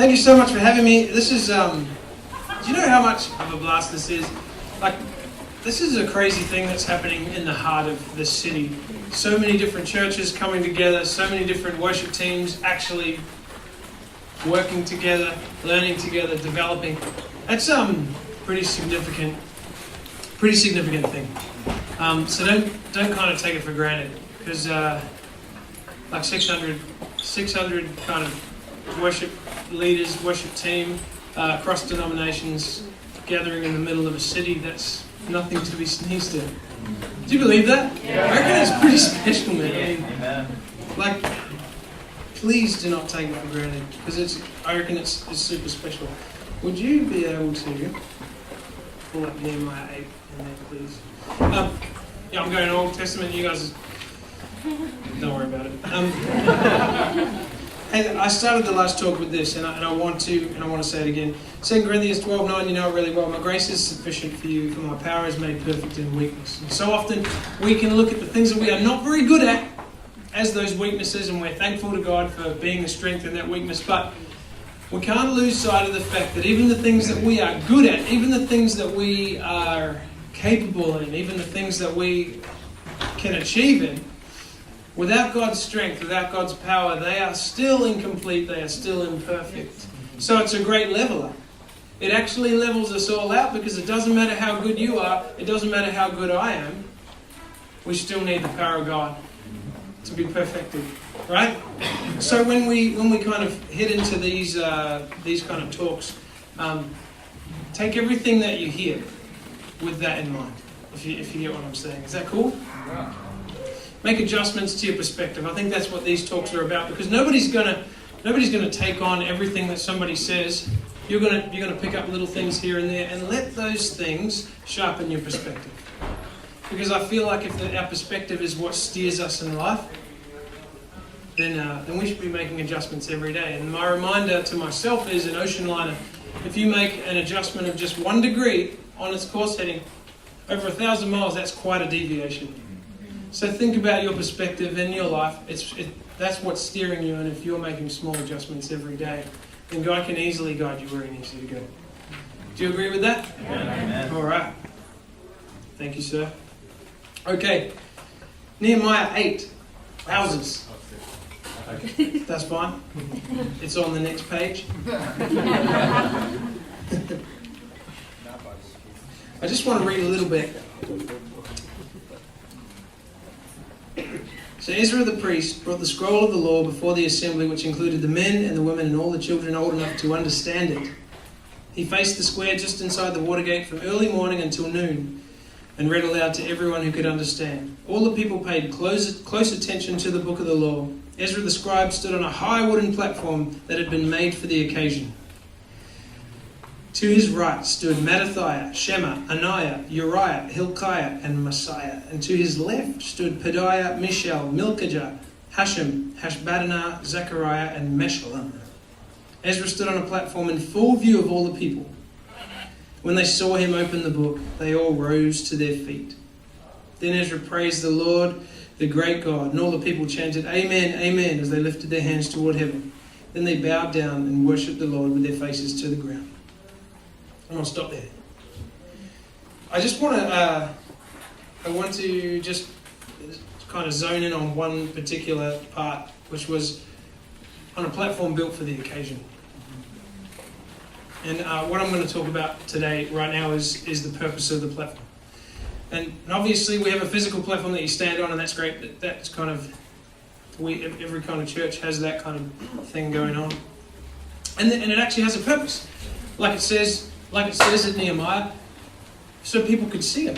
Thank you so much for having me. This is, do you know how much of a blast this is? Like, this is a crazy thing that's happening in the heart of the city. So many different churches coming together, so many different worship teams actually working together, learning together, developing. That's pretty significant thing. So don't kind of take it for granted, because like 600 kind of worship leaders, worship team, across denominations, gathering in the middle of a city, that's nothing to be sneezed at. Do you believe that? Yeah. I reckon it's pretty special, man. Amen. Like, please do not take it for granted, because I reckon it's super special. Would you be able to pull up Nehemiah 8 in there, please? Yeah, I'm going Old Testament. You guys, don't worry about it. And I started the last talk with this, and I want to say it again. 2 Corinthians 12:9, you know it really well. My grace is sufficient for you, for my power is made perfect in weakness. And so often we can look at the things that we are not very good at as those weaknesses, and we're thankful to God for being the strength in that weakness. But we can't lose sight of the fact that even the things that we are good at, even the things that we are capable in, even the things that we can achieve in, without God's strength, without God's power, they are still incomplete, they are still imperfect. So it's a great leveler. It actually levels us all out, because it doesn't matter how good you are, it doesn't matter how good I am, we still need the power of God to be perfected, right? So when we kind of head into these kind of talks, take everything that you hear with that in mind, if you get what I'm saying. Is that cool? Yeah. Make adjustments to your perspective. I think that's what these talks are about, because nobody's gonna take on everything that somebody says. You're gonna pick up little things here and there, and let those things sharpen your perspective. Because I feel like if our perspective is what steers us in life, then we should be making adjustments every day. And my reminder to myself is, an ocean liner, if you make an adjustment of just 1 degree on its course heading over 1,000 miles, that's quite a deviation. So think about your perspective in your life. That's what's steering you, and if you're making small adjustments every day, then God can easily guide you where He needs you to go. Do you agree with that? Amen. All right. Thank you, sir. Okay. Nehemiah 8. Wowzers. That's fine. It's on the next page. I just want to read a little bit. So Ezra the priest brought the scroll of the law before the assembly, which included the men and the women and all the children old enough to understand it. He faced the square just inside the water gate from early morning until noon, and read aloud to everyone who could understand. All the people paid close attention to the book of the law. Ezra the scribe stood on a high wooden platform that had been made for the occasion. To his right stood Mattathiah, Shema, Ananiah, Uriah, Hilkiah, and Messiah. And to his left stood Pedaiah, Mishael, Milkijah, Hashem, Hashbaddanah, Zechariah, and Meshullam. Ezra stood on a platform in full view of all the people. When they saw him open the book, they all rose to their feet. Then Ezra praised the Lord, the great God, and all the people chanted, Amen, Amen, as they lifted their hands toward heaven. Then they bowed down and worshipped the Lord with their faces to the ground. I'm going to stop there. I want to just kind of zone in on one particular part, which was on a platform built for the occasion. And what I'm going to talk about today, right now, is the purpose of the platform. And obviously we have a physical platform that you stand on, and that's great. That's kind of, every kind of church has that kind of thing going on. And it actually has a purpose. Like it says in Nehemiah, so people could see him.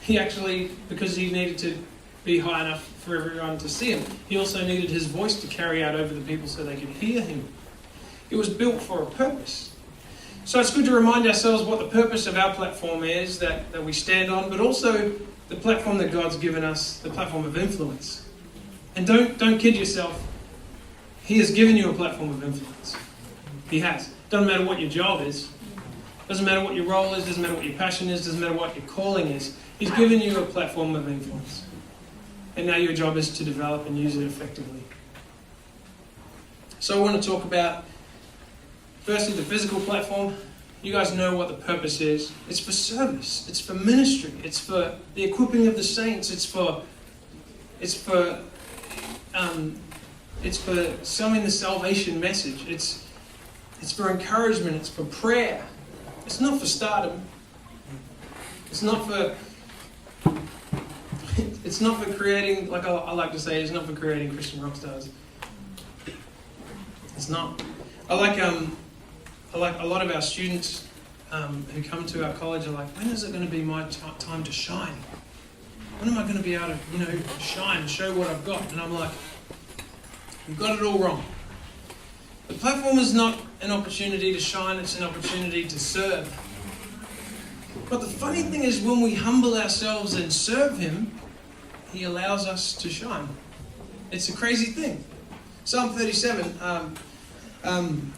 He actually, because he needed to be high enough for everyone to see him, he also needed his voice to carry out over the people so they could hear him. It was built for a purpose. So it's good to remind ourselves what the purpose of our platform is that we stand on, but also the platform that God's given us, the platform of influence. And don't kid yourself. He has given you a platform of influence. He has. Doesn't matter what your job is. Doesn't matter what your role is. Doesn't matter what your passion is. Doesn't matter what your calling is. He's given you a platform of influence. And now your job is to develop and use it effectively. So I want to talk about Firstly, the physical platform. You guys know what the purpose is. It's for service. It's for ministry. It's for the equipping of the saints. It's for sowing the salvation message. It's for encouragement. It's for prayer. It's not for stardom. It's not for creating, like I like to say, it's not for creating Christian rock stars. It's not. I like a lot of our students who come to our college are like, when is it going to be my time to shine? When am I going to be able to, shine, show what I've got? And I'm like, you've got it all wrong. The platform is not an opportunity to shine, it's an opportunity to serve. But the funny thing is, when we humble ourselves and serve Him, He allows us to shine. It's a crazy thing. Psalm 37,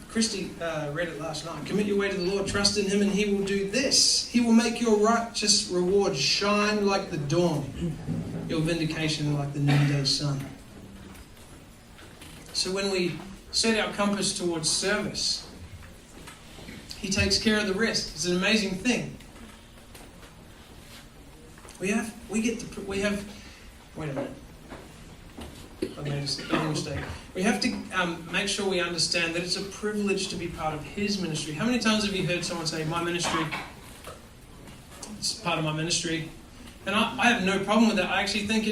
Christy read it last night. Commit your way to the Lord, trust in Him, and He will do this. He will make your righteous reward shine like the dawn, your vindication like the noonday sun. So when we set our compass towards service, He takes care of the rest. It's an amazing thing. Wait a minute. I made a mistake. We have to make sure we understand that it's a privilege to be part of His ministry. How many times have you heard someone say, my ministry, it's part of my ministry? And I have no problem with that. I actually think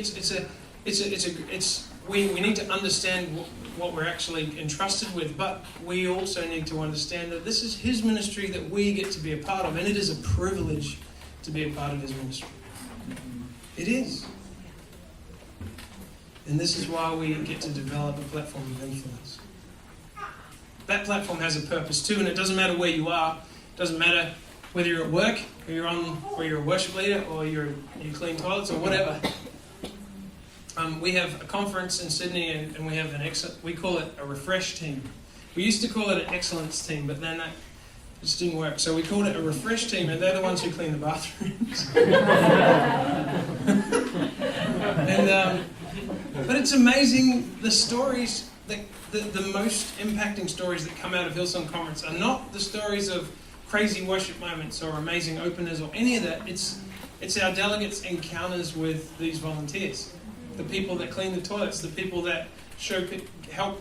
we need to understand what we're actually entrusted with, but we also need to understand that this is His ministry that we get to be a part of, and it is a privilege to be a part of His ministry. It is. And this is why we get to develop a platform of influence. That platform has a purpose too, and it doesn't matter where you are. It doesn't matter whether you're at work, or you're a worship leader, or you clean toilets, or whatever. We have a conference in Sydney, and we have we call it a refresh team. We used to call it an excellence team, but then that just didn't work. So we called it a refresh team, and they're the ones who clean the bathrooms. But it's amazing, the stories, the most impacting stories that come out of Hillsong Conference are not the stories of crazy worship moments or amazing openers or any of that. It's our delegates' encounters with these volunteers. The people that clean the toilets, the people that help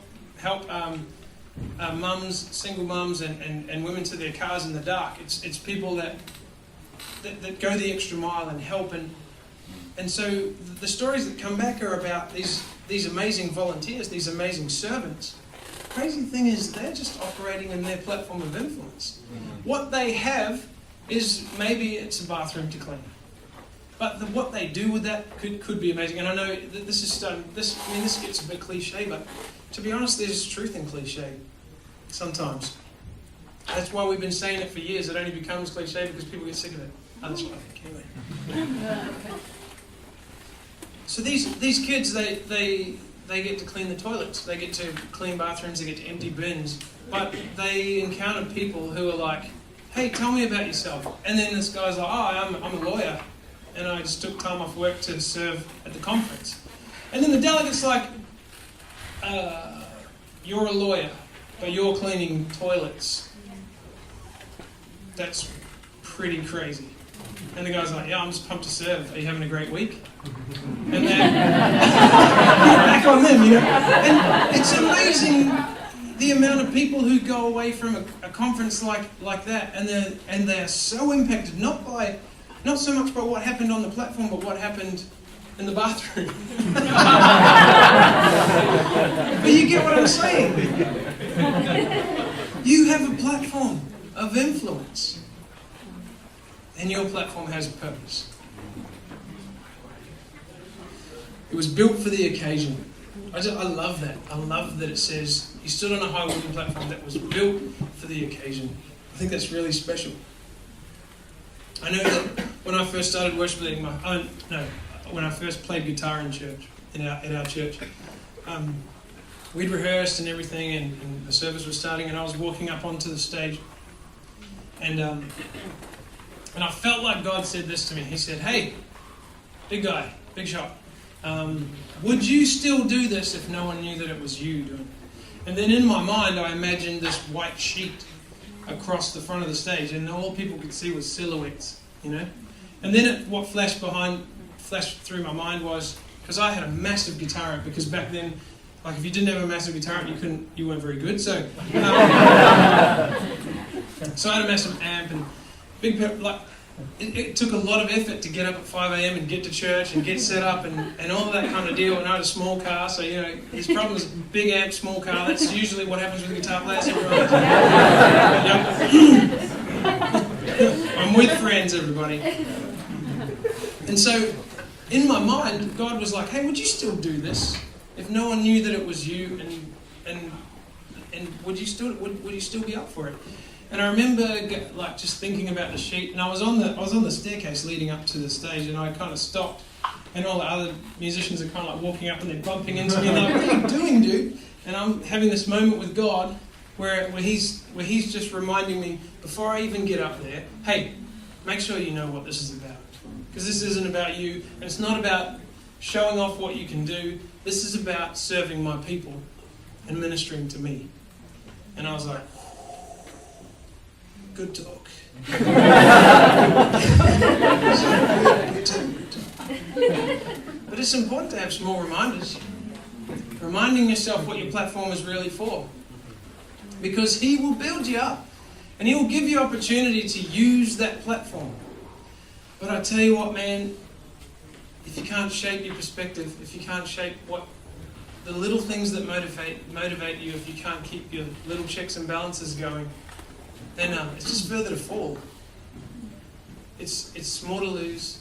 mums, single mums and women to their cars in the dark. It's people that go the extra mile and help. And so the stories that come back are about these amazing volunteers, these amazing servants. The crazy thing is they're just operating in their platform of influence. What they have is maybe it's a bathroom to clean. But what they do with that could be amazing. And I know that this gets a bit cliche, but to be honest, there's truth in cliche sometimes. That's why we've been saying it for years. It only becomes cliche because people get sick of it. Oh, that's what I think anyway. So these kids, they get to clean the toilets, they get to clean bathrooms, they get to empty bins, but they encounter people who are like, hey, tell me about yourself. And then this guy's like, I'm a lawyer, and I just took time off work to serve at the conference. And then the delegate's like, you're a lawyer, but you're cleaning toilets. That's pretty crazy. And the guy's like, yeah, I'm just pumped to serve. Are you having a great week? And then back on them, And it's amazing the amount of people who go away from a conference like that, and they're so impacted not so much by what happened on the platform, but what happened in the bathroom. But you get what I'm saying. You have a platform of influence. And your platform has a purpose. It was built for the occasion. I love that. I love that it says he stood on a high wooden platform that was built for the occasion. I think that's really special. I know that when I first started worship leading, when I first played guitar in church, in our church, we'd rehearsed and everything, and the service was starting, and I was walking up onto the stage, and I felt like God said this to me. He said, hey, big guy, big shot, would you still do this if no one knew that it was you doing it? And then in my mind, I imagined this white sheet across the front of the stage, and all people could see was silhouettes, And then what flashed through my mind was, because I had a massive guitar amp, because back then, like if you didn't have a massive guitar amp, you weren't very good. So, so I had a massive amp and it took a lot of effort to get up at 5 a.m. and get to church and get set up and all of that kind of deal. And I had a small car, so his problem is big amp, small car. That's usually what happens with guitar players. I'm with friends, everybody. And so, in my mind, God was like, "Hey, would you still do this if no one knew that it was you? And would you still be up for it?" And I remember just thinking about the sheet, and I was on the staircase leading up to the stage, and I kind of stopped, and all the other musicians are kind of like walking up and they're bumping into me, and they're like, "What are you doing, dude?" And I'm having this moment with God where he's just reminding me before I even get up there, "Hey, make sure you know what this is about, because this isn't about you, and it's not about showing off what you can do. This is about serving my people and ministering to me." And I was like, good talk. But it's important to have small reminders. Reminding yourself what your platform is really for. Because He will build you up. And He will give you opportunity to use that platform. But I tell you what, man, if you can't shape your perspective, if you can't shape what the little things that motivate you, if you can't keep your little checks and balances going, then it's just further to fall. It's more to lose,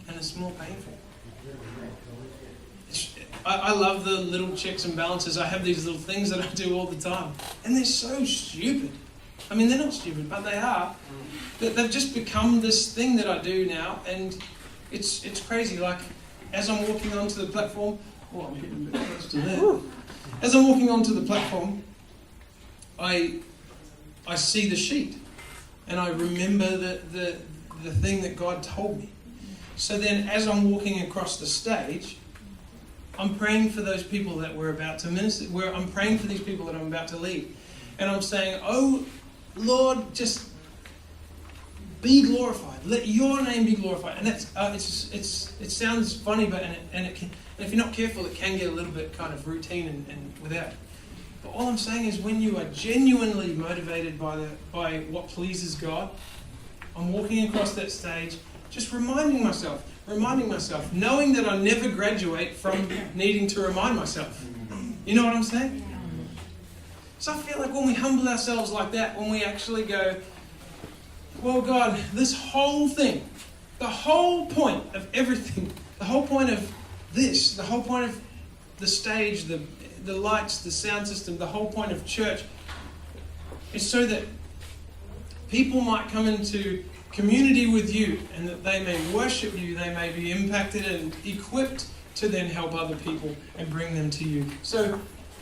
and it's more painful. I love the little checks and balances. I have these little things that I do all the time, and they're so stupid. I mean, they're not stupid, but they are. They've just become this thing that I do now, and it's crazy. Like, as I'm walking onto the platform, I'm getting a bit close to that. As I'm walking onto the platform, I see the sheet, and I remember the thing that God told me. So then, as I'm walking across the stage, I'm praying for those people that we're about to minister. I'm praying for these people that I'm about to lead, and I'm saying, "Oh, Lord, just be glorified. Let Your name be glorified." And that's it sounds funny, but and it can, and if you're not careful, it can get a little bit kind of routine and without. But all I'm saying is, when you are genuinely motivated by what pleases God, I'm walking across that stage, just reminding myself, knowing that I never graduate from needing to remind myself. You know what I'm saying? So I feel like when we humble ourselves like that, when we actually go, "Well, God, this whole thing, the whole point of everything, the whole point of this, the whole point of the stage, the lights, the sound system, the whole point of church is so that people might come into community with You, and that they may worship You, they may be impacted and equipped to then help other people and bring them to You." So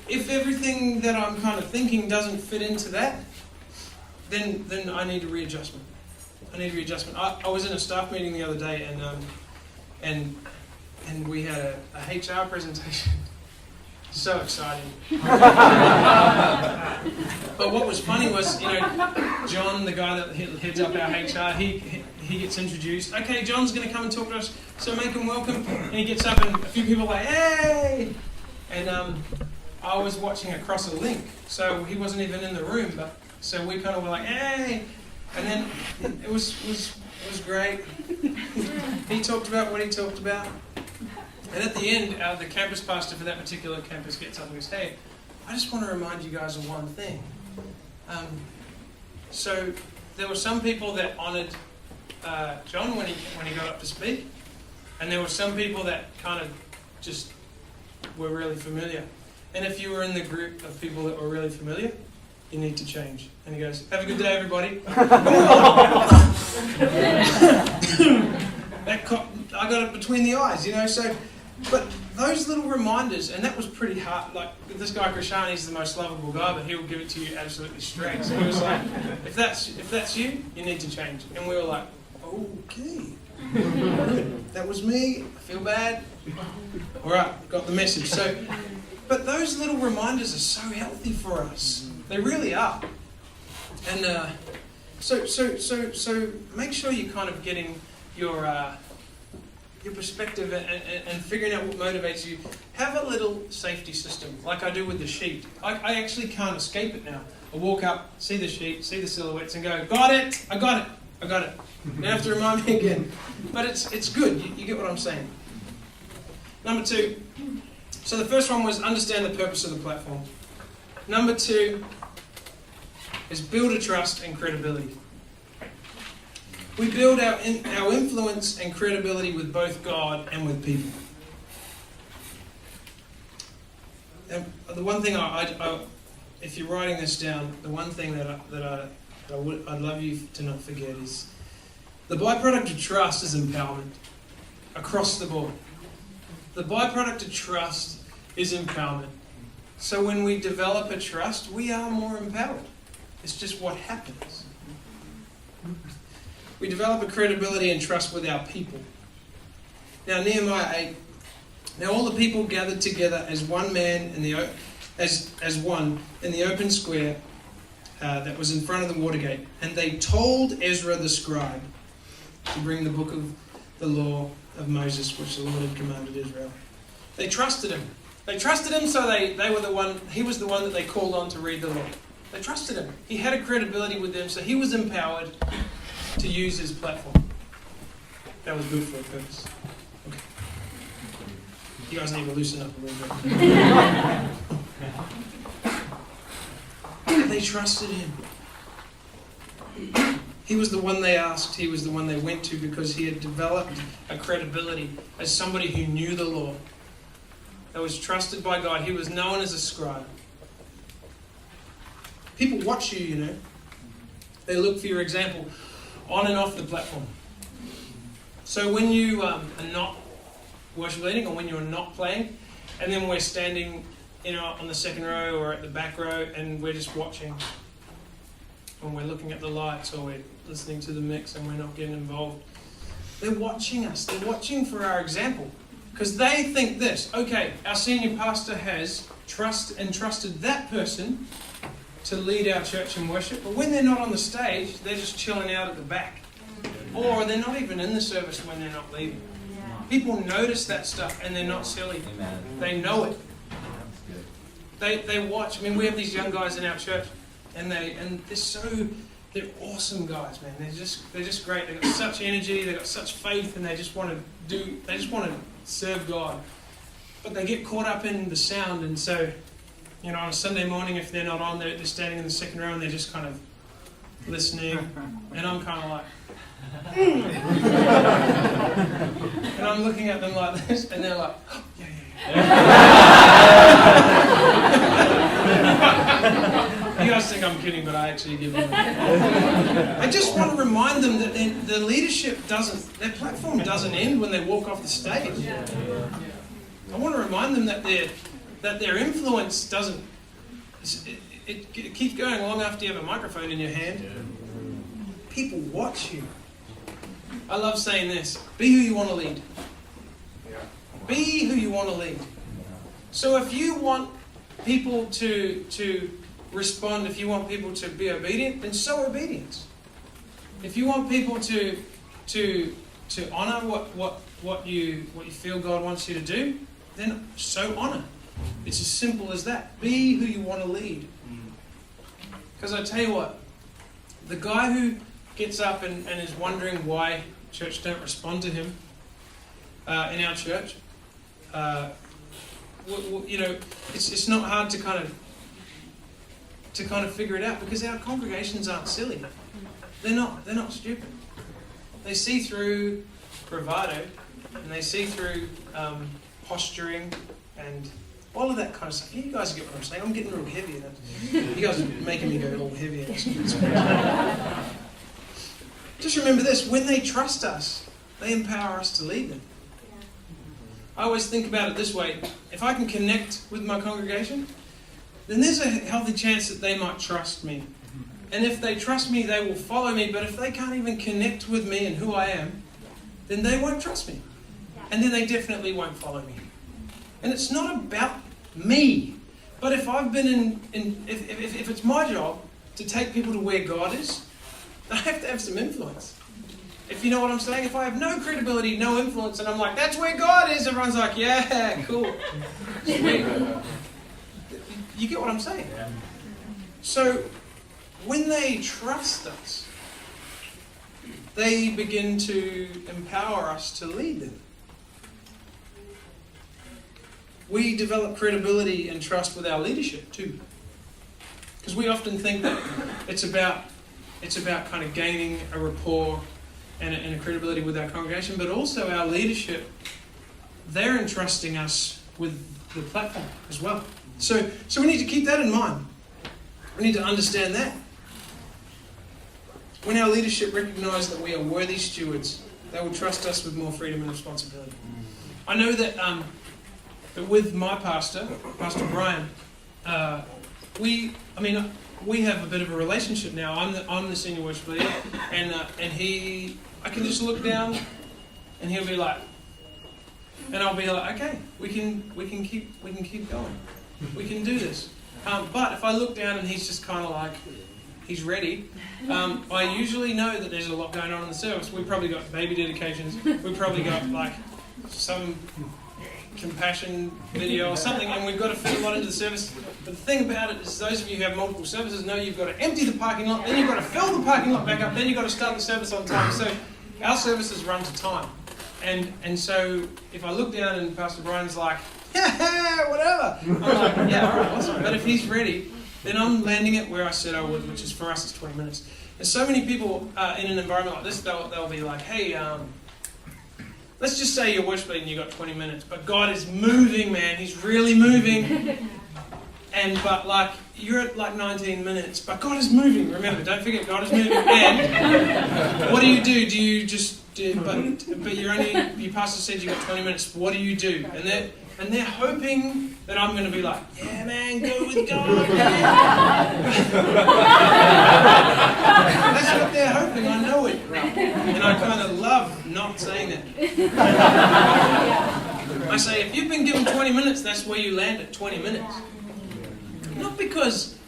if everything that I'm kind of thinking doesn't fit into that, then I need a readjustment. I was in a staff meeting the other day, and we had a HR presentation. So exciting. But what was funny was, John, the guy that heads up our HR, he gets introduced. "Okay, John's going to come and talk to us, so make him welcome." And he gets up, and a few people are like, "Hey!" And I was watching across a link, so he wasn't even in the room. But so we kind of were like, "Hey!" And then it was great. He talked about what he talked about. And at the end, the campus pastor for that particular campus gets up and goes, "Hey, I just want to remind you guys of one thing." So there were some people that honoured John when he got up to speak, and there were some people that kind of just were really familiar. And if you were in the group of people that were really familiar, you need to change. And he goes, "Have a good day, everybody." I got it between the eyes, So, but those little reminders, and that was pretty hard. Like, this guy Krishani's the most lovable guy, but he'll give it to you absolutely straight. So he was like, if that's you need to change. And we were like, "Okay, that was me. I feel bad." All right, got the message. So, but those little reminders are so healthy for us. They really are. And so make sure you're kind of getting your perspective and figuring out what motivates you. Have a little safety system, like I do with the sheet. I actually can't escape it now. I walk up, see the sheet, see the silhouettes, and go, got it, I got it. You don't have to remind me again. But it's good, you get what I'm saying. Number 2, so the first one was understand the purpose of the platform. Number 2 is build a trust and credibility. We build our influence and credibility with both God and with people. And the one thing if you're writing this down, the one thing I'd love you to not forget is the byproduct of trust is empowerment across the board. The byproduct of trust is empowerment. So when we develop a trust, we are more empowered. It's just what happens. We develop a credibility and trust with our people. Now, Nehemiah 8. Now all the people gathered together as one man as one in the open square that was in front of the water gate, and they told Ezra the scribe to bring the book of the law of Moses, which the Lord had commanded Israel. They trusted him. They trusted him, so he was the one that they called on to read the law. They trusted him. He had a credibility with them, so he was empowered to use his platform. That was good for a purpose. Okay. You guys need to loosen up a little bit. They trusted him. He was the one they asked. He was the one they went to because he had developed a credibility as somebody who knew the law, that was trusted by God. He was known as a scribe. People watch you, you know. They look for your example on and off the platform. So when you are not worship leading, or when you're not playing, and then we're standing, on the second row or at the back row, and we're just watching, when we're looking at the lights, or we're listening to the mix, and we're not getting involved, they're watching us. They're watching for our example, because they think this: okay, our senior pastor has entrusted that person to lead our church in worship, but when they're not on the stage, they're just chilling out at the back. Or they're not even in the service when they're not leading. People notice that stuff, and they're not silly. They know it. They watch. I mean, we have these young guys in our church, and they're awesome guys, man. They're just great. They've got such energy, they've got such faith, and they just want to serve God. But they get caught up in the sound, and so on a Sunday morning, if they're not on, they're standing in the second row and they're just kind of listening. And I'm kind of like, and I'm looking at them like this, and they're like, oh, yeah. You guys think I'm kidding, but I actually give them I just want to remind them that the leadership their platform doesn't end when they walk off the stage. I want to remind them that their influence doesn't, it keeps going long after you have a microphone in your hand. People watch you. I love saying this: be who you want to lead. Be who you want to lead. So if you want people to respond, if you want people to be obedient, then sow obedience. If you want people to honor what you feel God wants you to do, then sow honor. It's as simple as that. Be who you want to lead. Because I tell you what, the guy who gets up and is wondering why church don't respond to him in our church, it's not hard to kind of figure it out, because our congregations aren't silly. They're not stupid. They see through bravado, and they see through posturing and all of that kind of stuff. You guys get what I'm saying? I'm getting real heavy. You guys are making me go all heavy. Just remember this: when they trust us, they empower us to lead them. I always think about it this way: if I can connect with my congregation, then there's a healthy chance that they might trust me. And if they trust me, they will follow me. But if they can't even connect with me and who I am, then they won't trust me. And then they definitely won't follow me. And it's not about me. But if I've been if it's my job to take people to where God is, I have to have some influence. If you know what I'm saying, if I have no credibility, no influence, and I'm like, that's where God is, everyone's like, yeah, cool. Sweet. You get what I'm saying? So, when they trust us, they begin to empower us to lead them. We develop credibility and trust with our leadership too. Because we often think that it's about kind of gaining a rapport and a credibility with our congregation, but also our leadership, they're entrusting us with the platform as well. So we need to keep that in mind. We need to understand that. When our leadership recognise that we are worthy stewards, they will trust us with more freedom and responsibility. I know that with my pastor, Pastor Brian, we have a bit of a relationship now. I'm the senior worship leader, and I can just look down, and he'll be like, and I'll be like, okay, we can keep going, we can do this. But if I look down and he's just kind of like, he's ready, I usually know that there's a lot going on in the service. We've probably got baby dedications, we've probably got like some compassion video or something, and we've got to fit a lot into the service. But the thing about it is, those of you who have multiple services know you've got to empty the parking lot, then you've got to fill the parking lot back up, then you've got to start the service on time. So our services run to time. And so if I look down and Pastor Brian's like, yeah, whatever, I'm like, yeah, all right, awesome. But if he's ready, then I'm landing it where I said I would, which is for us it's 20 minutes. And so many people in an environment like this, they'll be like, hey, let's just say you're worship leading and you've got 20 minutes, but God is moving, man. He's really moving. But like, you're at like 19 minutes, but God is moving. Remember, don't forget, God is moving. And what do? Do you just do, but your pastor said you've got 20 minutes. What do you do? And they're hoping that I'm going to be like, yeah, man, go with God. That's what they're hoping. I know it. And I kind of love not saying that. I say, if you've been given 20 minutes, that's where you land at 20 minutes. Not because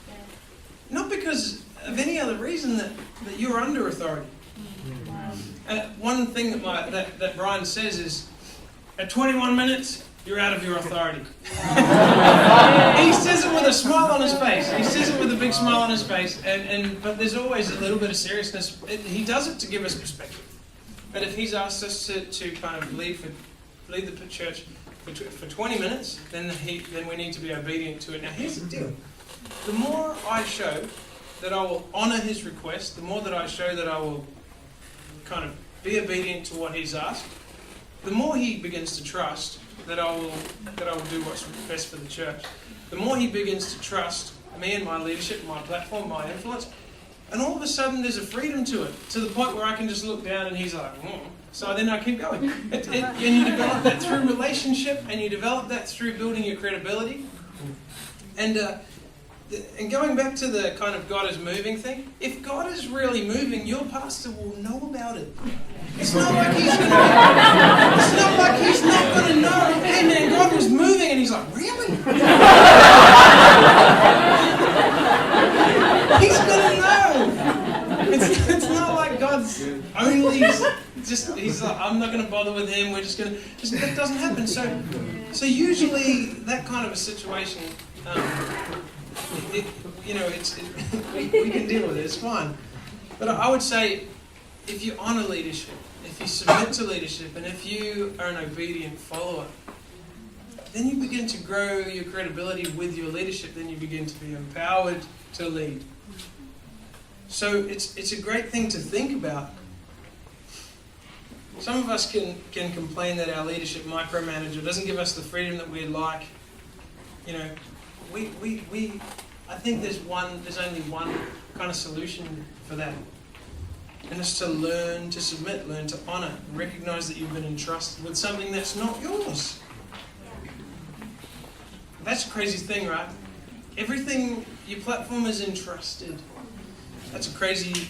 of any other reason that you're under authority. One thing that Brian says is, at 21 minutes, you're out of your authority. He says it with a smile on his face. He says it with a big smile on his face. But there's always a little bit of seriousness. He does it to give us perspective. But if he's asked us to kind of lead the church for 20 minutes, then we need to be obedient to it. Now here's the deal. The more I show that I will honour his request, the more that I show that I will kind of be obedient to what he's asked, the more he begins to trust that I will do what's best for the church. The more he begins to trust me and my leadership, my platform, my influence, and all of a sudden there's a freedom to it, to the point where I can just look down and he's like, So then I keep going. And you develop that through relationship, and you develop that through building your credibility. And going back to the kind of God is moving thing, if God is really moving, your pastor will know about it. It's not like he's not going to know, hey man, God was moving, and he's like, really? He's going to know. It's not like God's only he's like, I'm not going to bother with him, we're just going to, that doesn't happen. So usually that kind of a situation, we can deal with it, it's fine. But I would say, if you honour leadership, if you submit to leadership, and if you are an obedient follower, then you begin to grow your credibility with your leadership, then you begin to be empowered to lead. So it's a great thing to think about. Some of us can complain that our leadership micromanager doesn't give us the freedom that we'd like. I think there's only one kind of solution for that. And it's to learn to submit, learn to honour, and recognise that you've been entrusted with something that's not yours. That's a crazy thing, right? Everything, your platform is entrusted. That's a crazy...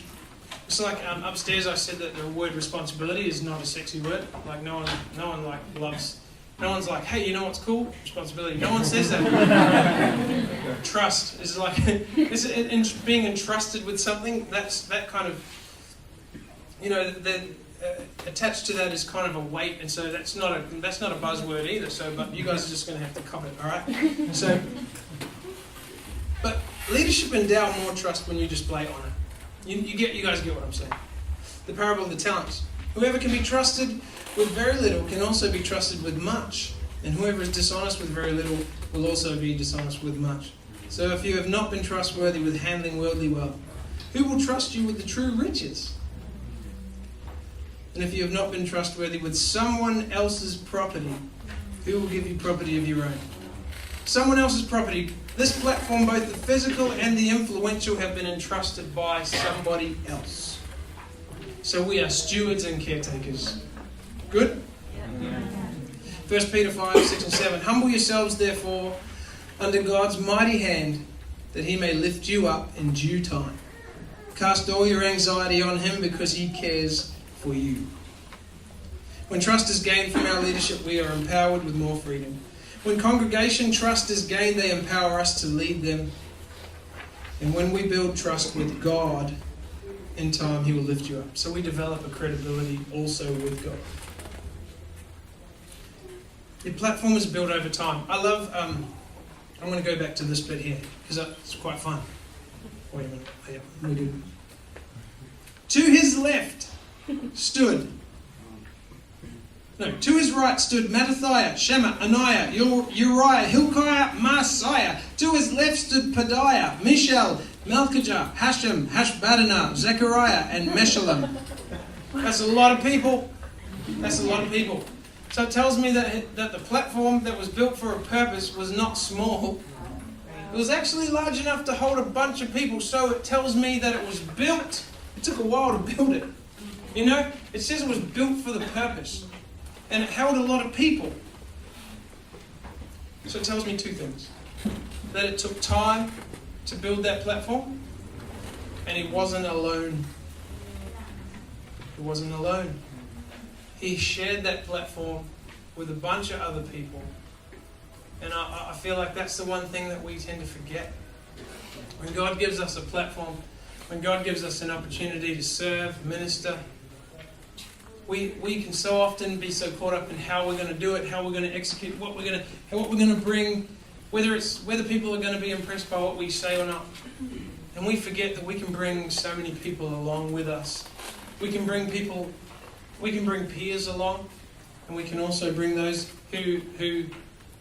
It's like upstairs I said that the word responsibility is not a sexy word. Like no one loves No one's like, hey, you know what's cool? Responsibility. No one says that. Trust is like, being entrusted with something, that kind of, attached to that is kind of a weight, and so that's not a buzzword either. So, but you guys are just going to have to cop it, all right? So, but leadership endow more trust when you display honor. You guys get what I'm saying. The parable of the talents. Whoever can be trusted with very little can also be trusted with much, and whoever is dishonest with very little will also be dishonest with much. So if you have not been trustworthy with handling worldly wealth, who will trust you with the true riches? And if you have not been trustworthy with someone else's property, who will give you property of your own? Someone else's property. This platform, both the physical and the influential, have been entrusted by somebody else. So we are stewards and caretakers. Good? 1 Peter 5, 6 and 7. Humble yourselves, therefore, under God's mighty hand, that he may lift you up in due time. Cast all your anxiety on him because he cares for you. When trust is gained from our leadership, we are empowered with more freedom. When congregation trust is gained, they empower us to lead them. And when we build trust with God, in time he will lift you up. So we develop a credibility also with God. The platform is built over time. I love, I'm going to go back to this bit here, because it's quite fun. Wait a minute. Oh, yeah, we do. To his left stood, to his right stood Mattathiah, Shema, Ananiah, Uriah, Hilkiah, Maaseiah. To his left stood Pedaiah, Mishael, Malchijah, Hashem, Hashbaddanah, Zechariah, and Meshullam. That's a lot of people. That's a lot of people. So it tells me that the platform that was built for a purpose was not small. It was actually large enough to hold a bunch of people. So it tells me that it was built. It took a while to build it. It says it was built for the purpose. And it held a lot of people. So it tells me two things. That it took time to build that platform, and he wasn't alone. He wasn't alone. He shared that platform with a bunch of other people. And I feel like that's the one thing that we tend to forget. When God gives us a platform, when God gives us an opportunity to serve, minister, we can so often be so caught up in how we're going to do it, how we're going to execute, what we're going to bring, whether people are going to be impressed by what we say or not. And we forget that we can bring so many people along with us. We can bring peers along, and we can also bring those who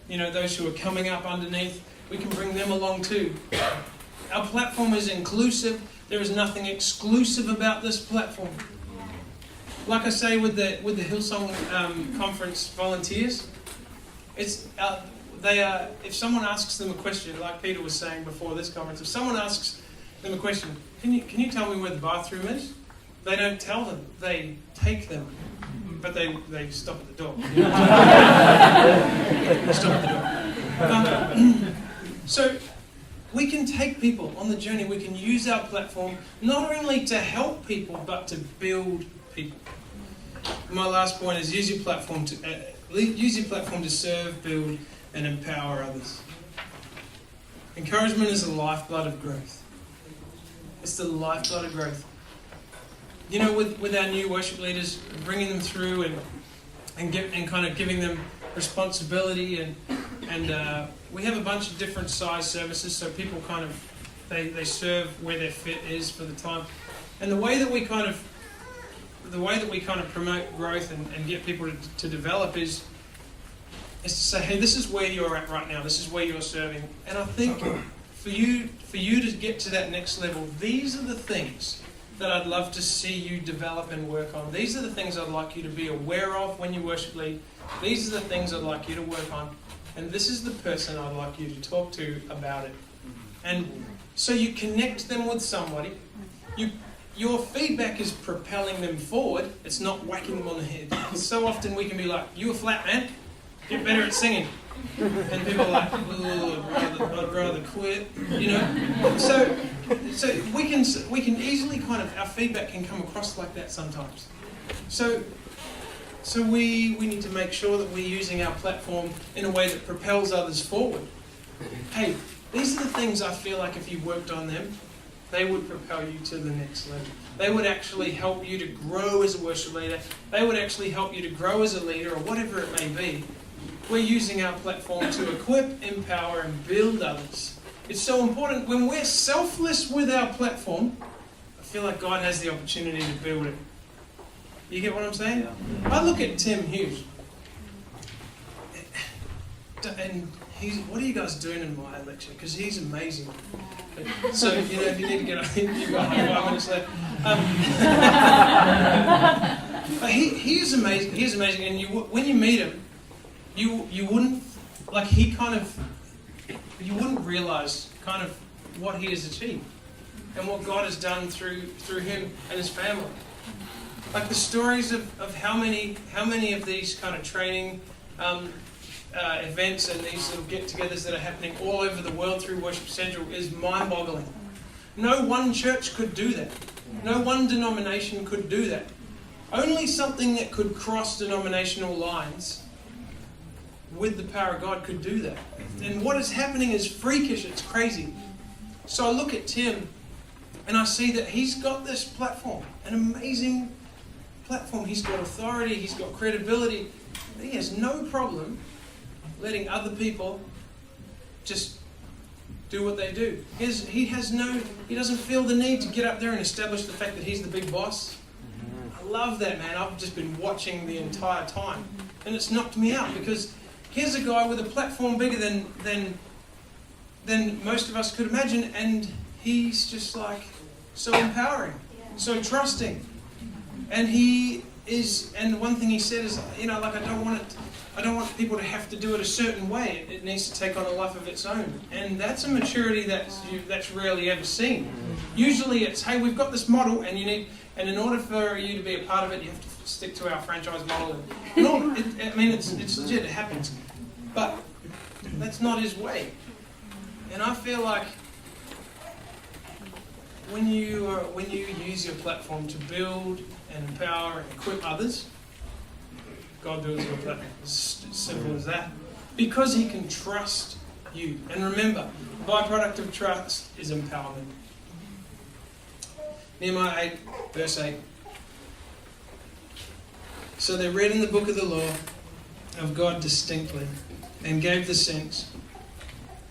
those who are coming up underneath. We can bring them along too. Our platform is inclusive. There is nothing exclusive about this platform. Like I say with the Hillsong Conference volunteers, it's if someone asks them a question, like Peter was saying before this conference, if someone asks them a question, can you tell me where the bathroom is? They don't tell them, they take them, but they stop at the door. Stop at the door. So we can take people on the journey. We can use our platform not only to help people, but to build people. My last point is use your platform to serve, build, and empower others. Encouragement is the lifeblood of growth. It's the lifeblood of growth. With our new worship leaders, bringing them through and kind of giving them responsibility, and we have a bunch of different size services, so people kind of they serve where their fit is for the time, and the way that we kind of promote growth and get people to develop is to say, hey, this is where you're at right now. This is where you're serving, and I think for you to get to that next level, these are the things that I'd love to see you develop and work on. These are the things I'd like you to be aware of when you worship lead. These are the things I'd like you to work on. And this is the person I'd like you to talk to about it. And so you connect them with somebody. Your feedback is propelling them forward. It's not whacking them on the head. Because so often we can be like, you a flat man? Get better at singing. And people are like, I'd rather quit, So we can easily our feedback can come across like that sometimes. So So we need to make sure that we're using our platform in a way that propels others forward. Hey, these are the things I feel like if you worked on them, they would propel you to the next level. They would actually help you to grow as a worship leader. They would actually help you to grow as a leader, or whatever it may be. We're using our platform to equip, empower, and build others. It's so important. When we're selfless with our platform, I feel like God has the opportunity to build it. You get what I'm saying? Yeah. I look at Tim Hughes, and what are you guys doing in my lecture? Because he's amazing. So, if you need to get up, you've got 5 minutes left. But he is amazing. He's amazing, and when you meet him, you wouldn't you wouldn't realize kind of what he has achieved and what God has done through him and his family. Like the stories of how many of these kind of training events and these little get-togethers that are happening all over the world through Worship Central is mind-boggling. No one church could do that. No one denomination could do that. Only something that could cross denominational lines with the power of God could do that. And what is happening is freakish, it's crazy. So I look at Tim and I see that he's got this platform, an amazing platform. He's got authority, he's got credibility. He has no problem letting other people just do what they do. He doesn't feel the need to get up there and establish the fact that he's the big boss. I love that, man. I've just been watching the entire time. And it's knocked me out because here's a guy with a platform bigger than most of us could imagine, and he's just like so empowering, so trusting. And and one thing he said is, I don't want people to have to do it a certain way. It needs to take on a life of its own. And that's a maturity that's rarely ever seen. Usually it's, hey, we've got this model and in order for you to be a part of it, you have to stick to our franchise model. It's legit, it happens. But that's not his way. And I feel like when you use your platform to build and empower and equip others, God builds your platform. It's as simple as that. Because he can trust you. And remember, the byproduct of trust is empowerment. Nehemiah 8, verse 8. So they read in the book of the law of God distinctly and gave the sense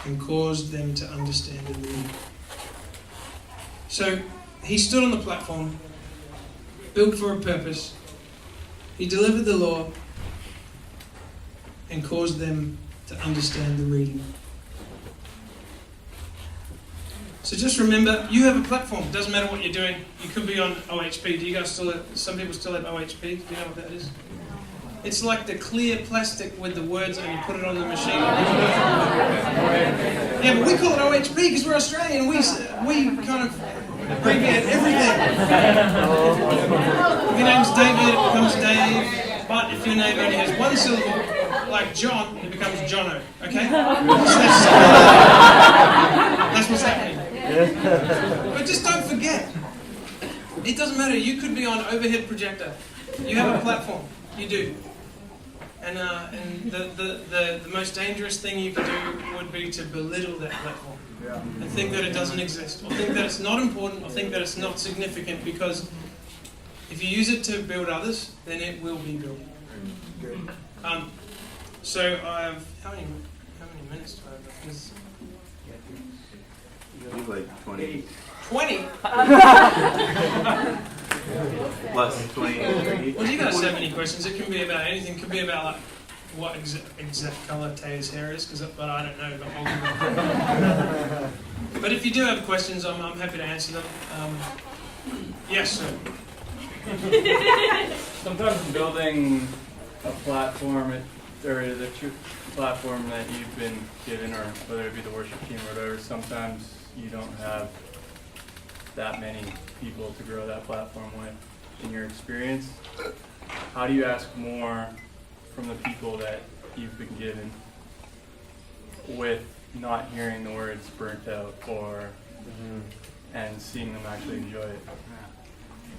and caused them to understand and read. So he stood on the platform, built for a purpose. He delivered the law and caused them to understand the reading. So just remember, you have a platform. It doesn't matter what you're doing. You could be on OHP. Do you guys some people still have OHP? Do you know what that is? It's like the clear plastic with the words and you put it on the machine. Yeah, but we call it OHP because we're Australian. We kind of abbreviate everything. If your name's David, it becomes Dave. But if your name only has one syllable, like John, it becomes Jono. Okay? That's what's happening. But just don't forget, it doesn't matter. You could be on overhead projector. You have a platform. You do. And the most dangerous thing you could do would be to belittle that platform. Yeah. And think that it doesn't exist, or think that it's not important, or think that it's not significant, because if you use it to build others, then it will be built. So I have how many minutes do I have? You have like 20. 20? Plus 20. Well, do you guys have any questions? It can be about anything. It could be about like what exact colour Taya's hair is, but I don't know. But if you do have questions, I'm happy to answer them. Yes, sir. Sometimes building a platform or the platform that you've been given, or whether it be the worship team or whatever, sometimes you don't have that many people to grow that platform with. In your experience, how do you ask more from the people that you've been given with not hearing the words burnt out or and seeing them actually enjoy it?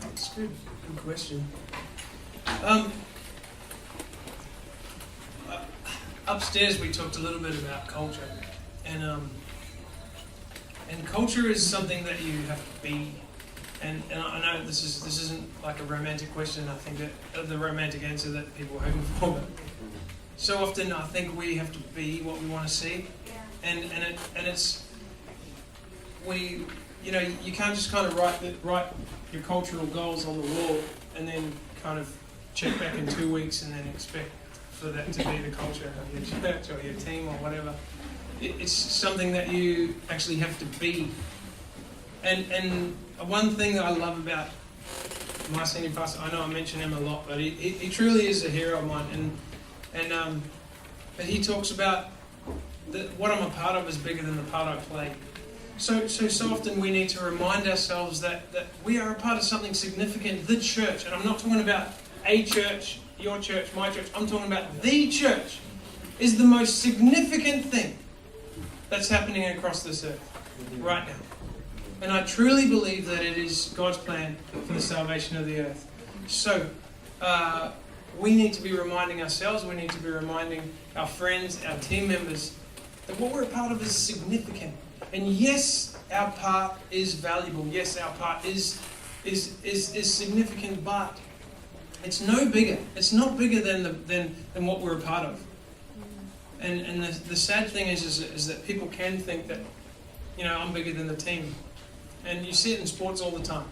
That's good. Good question. upstairs we talked a little bit about culture, and culture is something that you have to be. And I know this isn't like a romantic question. I think that the romantic answer that people are hoping for. But so often I think we have to be what we want to see, and it's we, you know, you can't just kind of write your cultural goals on the wall and then kind of check back in 2 weeks and then expect for that to be the culture of your church or your team or whatever. It's something that you actually have to be. And one thing that I love about my senior pastor, I know I mention him a lot, but he truly is a hero of mine. But he talks about that what I'm a part of is bigger than the part I play. So often we need to remind ourselves that we are a part of something significant, the church. And I'm not talking about a church, your church, my church. I'm talking about the church is the most significant thing that's happening across this earth right now. And I truly believe that it is God's plan for the salvation of the earth. So we need to be reminding ourselves, we need to be reminding our friends, our team members, that what we're a part of is significant. And yes, our part is valuable. Yes, our part is significant, but it's no bigger. It's not bigger than what we're a part of. And the sad thing is that people can think that, you know, I'm bigger than the team. And you see it in sports all the time.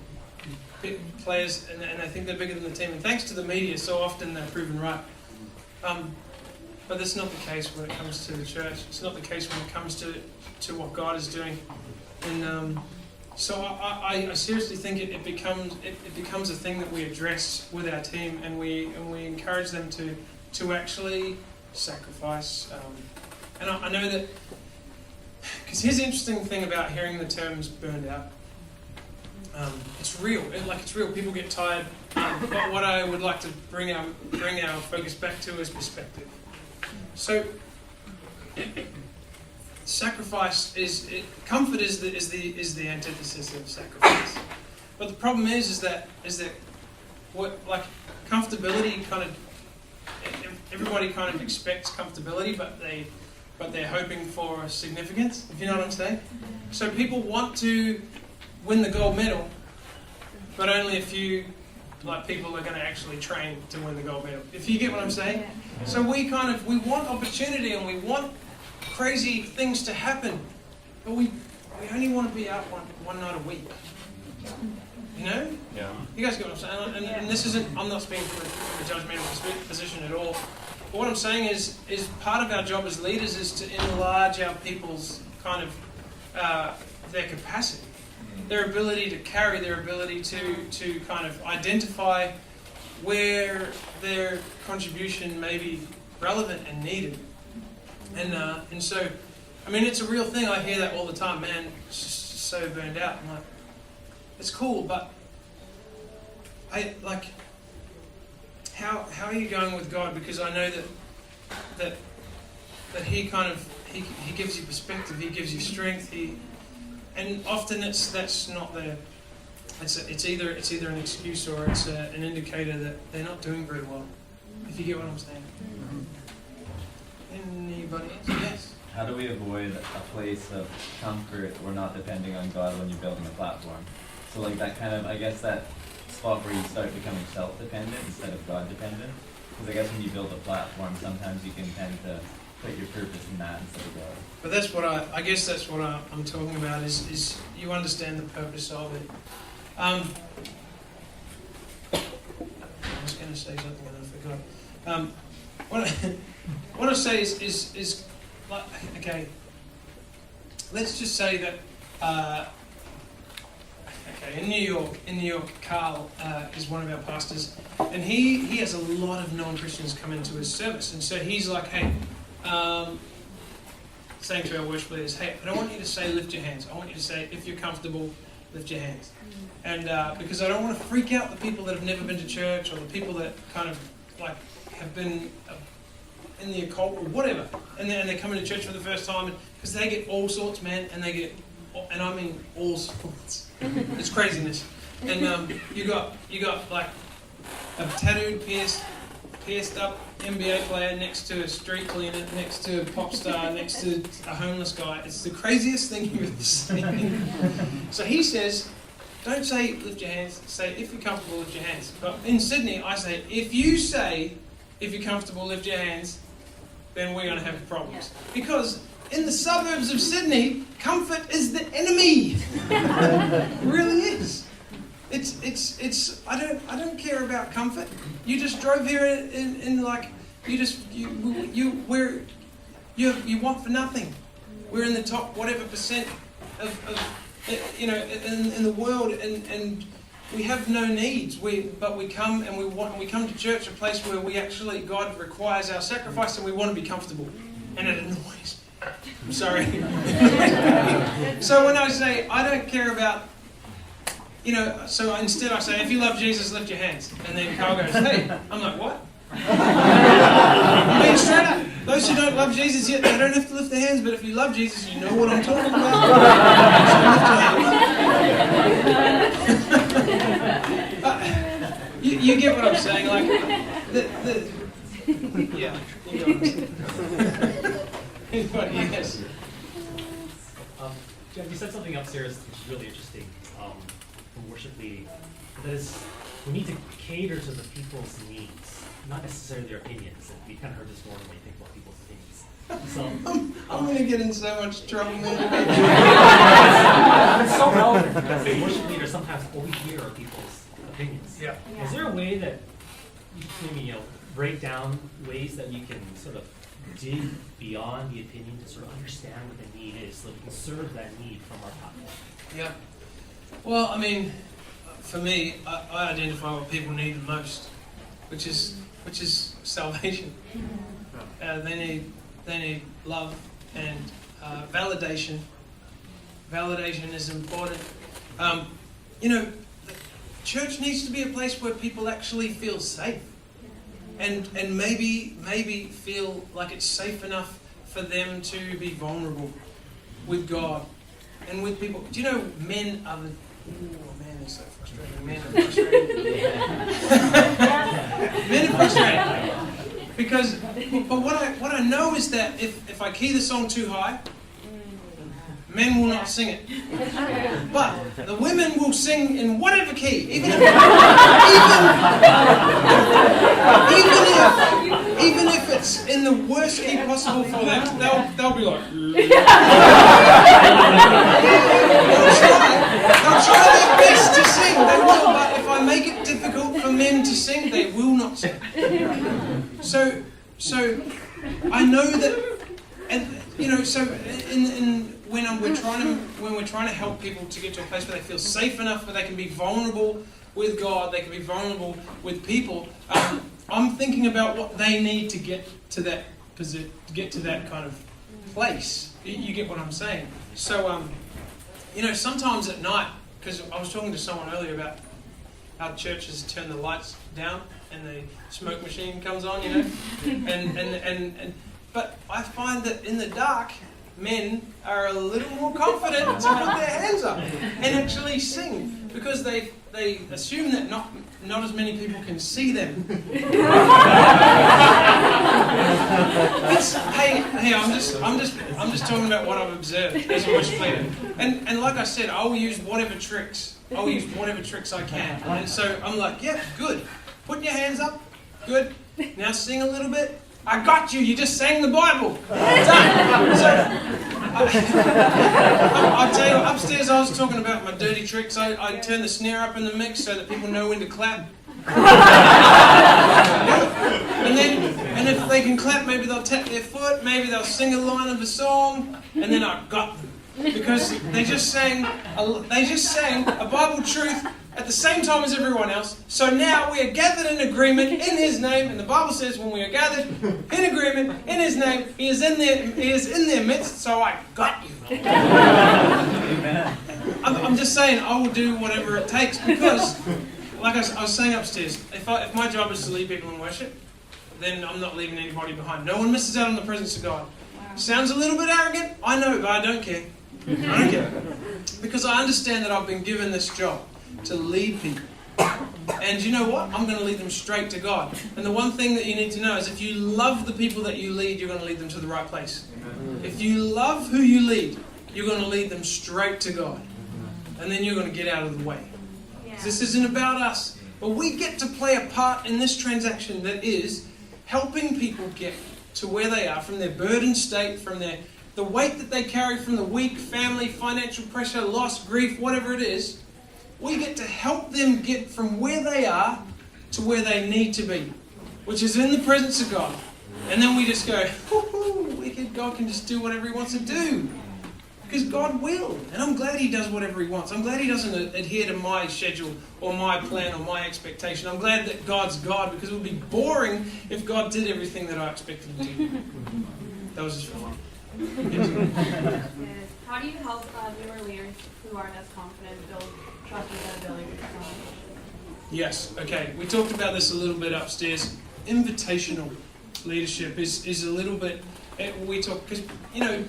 Players, and they think they're bigger than the team. And thanks to the media, so often they're proven right. But that's not the case when it comes to the church. It's not the case when it comes to what God is doing. And so I seriously think it becomes a thing that we address with our team, and we encourage them to actually sacrifice. And I know that, because here's the interesting thing about hearing the terms burned out. It's real. It's real. People get tired. But what I would like to bring our focus back to is perspective. So, sacrifice comfort is the antithesis of sacrifice. But the problem is that what, like, comfortability kind of, everybody kind of expects comfortability, but they're hoping for significance, if you know what I'm saying. So people want to win the gold medal, but only a few people are going to actually train to win the gold medal. If you get what I'm saying? So we want opportunity and we want crazy things to happen, but we only want to be out one night a week. You know? Yeah. You guys get what I'm saying? And this isn't, I'm not speaking from a judgmental position at all. But what I'm saying is part of our job as leaders is to enlarge our people's kind of their capacity, their ability to carry, their ability to kind of identify where their contribution may be relevant and needed. And so, I mean, it's a real thing. I hear that all the time. Man, so burned out. I'm like, it's cool, but how are you going with God? Because I know that He kind of He gives you perspective. He gives you strength. And often it's not the. It's either an excuse or it's an indicator that they're not doing very well. If you get what I'm saying. Anybody else? Yes. How do we avoid a place of comfort or not depending on God when you're building a platform? So like that kind of, I guess that spot where you start becoming self-dependent instead of God-dependent. Because I guess when you build a platform, sometimes you can tend to put your purpose in that instead of God. But that's what I guess that's what I'm talking about is you understand the purpose of it. I was going to say something and I forgot. What I say is like, okay, let's just say that in New York, Carl is one of our pastors, and he has a lot of non-Christians come into his service, and so he's like, hey, saying to our worship leaders, hey, I don't want you to say lift your hands. I want you to say, if you're comfortable, lift your hands. And because I don't want to freak out the people that have never been to church or the people that kind of like have been in the occult or whatever, and they're coming to church for the first time, because they get all sorts, man, and I mean all sorts. It's craziness. And you got like a tattooed, pierced pierced up NBA player next to a street cleaner, next to a pop star, next to a homeless guy. It's the craziest thing you've ever seen. So he says, don't say lift your hands, say if you're comfortable lift your hands. But in Sydney I say, if you say if you're comfortable lift your hands, then we're going to have problems. Because in the suburbs of Sydney, comfort is the enemy. It really is. It's. I don't care about comfort. You just drove here in like you want for nothing. We're in the top whatever percent of in the world, and we have no needs. But we come and we come to church, a place where we actually God requires our sacrifice, and we want to be comfortable, and it annoys. I'm sorry. So when I say I don't care about, so instead I say, if you love Jesus, lift your hands. And then Carl goes, hey. I'm like, what? I mean, straight up. Those who don't love Jesus yet, they don't have to lift their hands, but if you love Jesus, you know what I'm talking about. So lift your hands. You get what I'm saying? Like, yeah. Anybody? Yes. Jad, you said something upstairs which is really interesting from worship leading. That is, we need to cater to the people's needs, not necessarily their opinions. And we kind of heard this morning when you think about people's opinions. So I'm going to get in so much trouble. It's so relevant because worship leaders sometimes all we hear are people's opinions. Yeah. Is there a way that you can maybe break down ways that you can sort of dig beyond the opinion to sort of understand what the need is, so that we can serve that need from our platform? Yeah. Well, I mean, for me, I identify what people need the most, which is salvation. They need love and validation. Validation is important. The church needs to be a place where people actually feel safe. And maybe feel like it's safe enough for them to be vulnerable with God and with people. Do you know men are the... Oh man, they're so frustrating. Men are frustrating. Men are frustrating. Because, but what I know is that if I key the song too high, men will not sing it. But the women will sing in whatever key. Even if it's in the worst key possible for them, they'll be like... They'll try their best to sing. They will, but if I make it difficult for men to sing, they will not sing. So I know that, and so when we're trying to help people to get to a place where they feel safe enough, where they can be vulnerable with God, they can be vulnerable with people. I'm thinking about what they need to get to that kind of place. You get what I'm saying? So sometimes at night, because I was talking to someone earlier about how churches turn the lights down and the smoke machine comes on, but I find that in the dark, men are a little more confident to put their hands up and actually sing, because they assume that not as many people can see them. Hey, I'm just talking about what I've observed as a worship leader, and like I said, I'll use whatever tricks I can, and so I'm like, yeah, good. Put your hands up, good. Now sing a little bit. I got you. You just sang the Bible. Done. So, I'll tell you, upstairs I was talking about my dirty tricks. I turn the snare up in the mix so that people know when to clap. And if they can clap, maybe they'll tap their foot, maybe they'll sing a line of a song, and then I got them. Because they just sang a Bible truth at the same time as everyone else. So now we are gathered in agreement in His name, and the Bible says when we are gathered in agreement in His name, He is in their midst. So I got you. Amen. I'm just saying I will do whatever it takes, because, like I was saying upstairs, if my job is to lead people in worship, then I'm not leaving anybody behind. No one misses out on the presence of God. Wow. Sounds a little bit arrogant, I know, but I don't care. I don't care. Because I understand that I've been given this job to lead people. And you know what? I'm going to lead them straight to God. And the one thing that you need to know is if you love the people that you lead, you're going to lead them to the right place. If you love who you lead, you're going to lead them straight to God. And then you're going to get out of the way. This isn't about us. But we get to play a part in this transaction that is helping people get to where they are from their burdened state, from the weight that they carry from the weak, family, financial pressure, loss, grief, whatever it is. We get to help them get from where they are to where they need to be, which is in the presence of God. And then we just go, wicked, God can just do whatever He wants to do. Because God will. And I'm glad He does whatever He wants. I'm glad He doesn't adhere to my schedule or my plan or my expectation. I'm glad that God's God, because it would be boring if God did everything that I expected Him to do. That was just for fun. Yes. How do you help newer leaders who aren't as confident build trust and credibility with God? Yes, okay. We talked about this a little bit upstairs. Invitational leadership is a little bit, we talk, because, you know,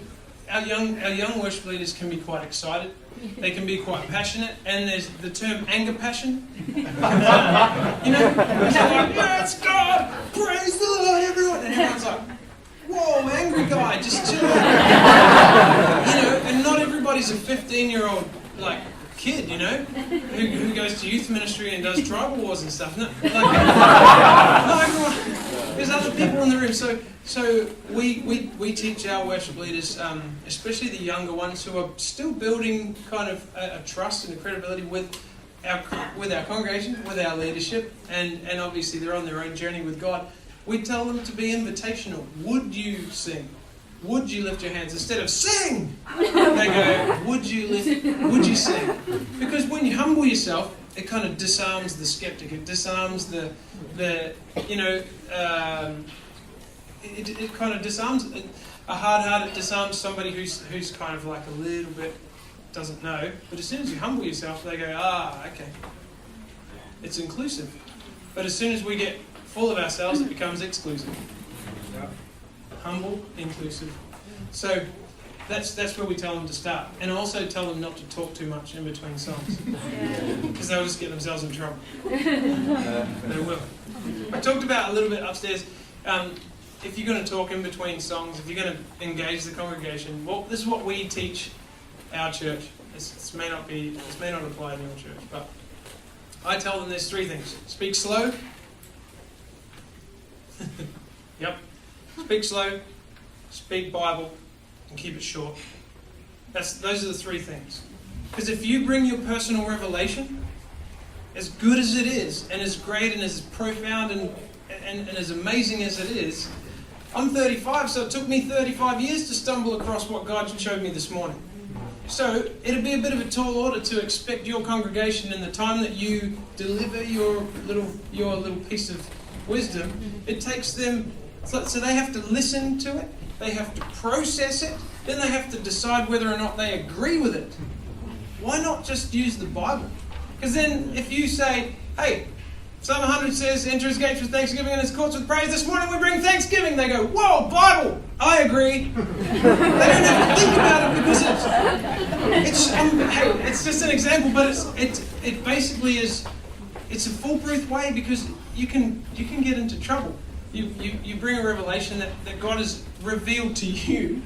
our young worship leaders can be quite excited. They can be quite passionate, and there's the term anger passion. You know, it's like, yes, God, praise the Lord, everyone. And everyone's like, whoa, angry guy, just chill out. You know, and not everybody's a 15-year-old, like, kid, you know, who goes to youth ministry and does tribal wars and stuff. No, like, not everyone. There's other people in the room. So we teach our worship leaders, especially the younger ones who are still building kind of a trust and a credibility with our congregation, with our leadership, and obviously they're on their own journey with God. We tell them to be invitational. Would you sing? Would you lift your hands? Instead of sing, they go, would you sing? Because when you humble yourself, it kind of disarms the skeptic. It disarms the you know, it kind of disarms a hard heart. It disarms somebody who's kind of like a little bit doesn't know. But as soon as you humble yourself, they go, okay. It's inclusive. But as soon as we get full of ourselves, it becomes exclusive. Humble, inclusive. So that's where we tell them to start. And also tell them not to talk too much in between songs. Because they'll just get themselves in trouble. They will. I talked about a little bit upstairs. If you're going to talk in between songs, if you're going to engage the congregation, well, this is what we teach our church. This may not apply in your church, but I tell them there's 3 things. Speak slow. Yep. Speak slow, speak Bible, and keep it short. Those are the 3 things. Because if you bring your personal revelation, as good as it is, and as great and as profound and as amazing as it is, I'm 35, so it took me 35 years to stumble across what God showed me this morning. So it'd be a bit of a tall order to expect your congregation in the time that you deliver your little piece of wisdom, it takes them. So they have to listen to it, they have to process it, then they have to decide whether or not they agree with it. Why not just use the Bible? Because then if you say, hey, Psalm 100 says, enter His gates with thanksgiving and His courts with praise. This morning we bring thanksgiving. They go, whoa, Bible, I agree. They don't have to think about it because it's just an example, but it basically is, it's a foolproof way because you can get into trouble. You bring a revelation that God has revealed to you,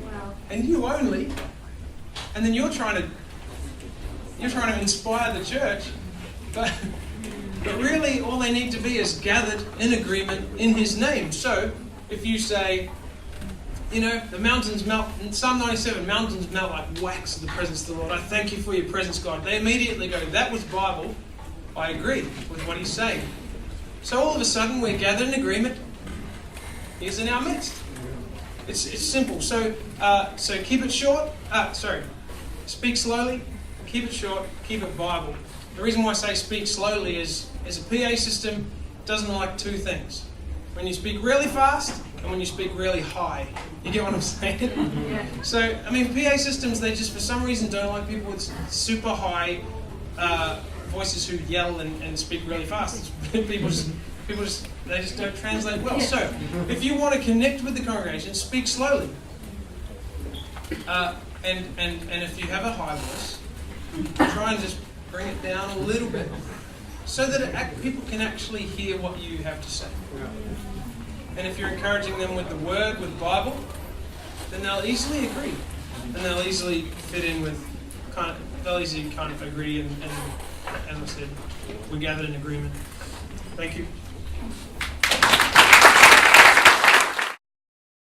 and you only, and then you're trying to inspire the church, but really all they need to be is gathered in agreement in His name. So if you say, you know, the mountains melt, in Psalm 97, mountains melt like wax in the presence of the Lord. I thank you for your presence, God. They immediately go, that was Bible. I agree with what He's saying. So all of a sudden we're gathered in agreement. He's in our midst. It's simple. So keep it short. Speak slowly. Keep it short. Keep it Bible. The reason why I say speak slowly is a PA system doesn't like 2 things. When you speak really fast and when you speak really high. You get what I'm saying? Yeah. So, I mean, PA systems, they just for some reason don't like people with super high voices who yell and speak really fast. People just don't translate well. So, if you want to connect with the congregation, speak slowly. And if you have a high voice, try and just bring it down a little bit. so that people can actually hear what you have to say. And if you're encouraging them with the Word, with Bible, then they'll easily agree, and they'll easily fit in with they'll easily kind of agree, and as I said, we gathered in agreement. Thank you.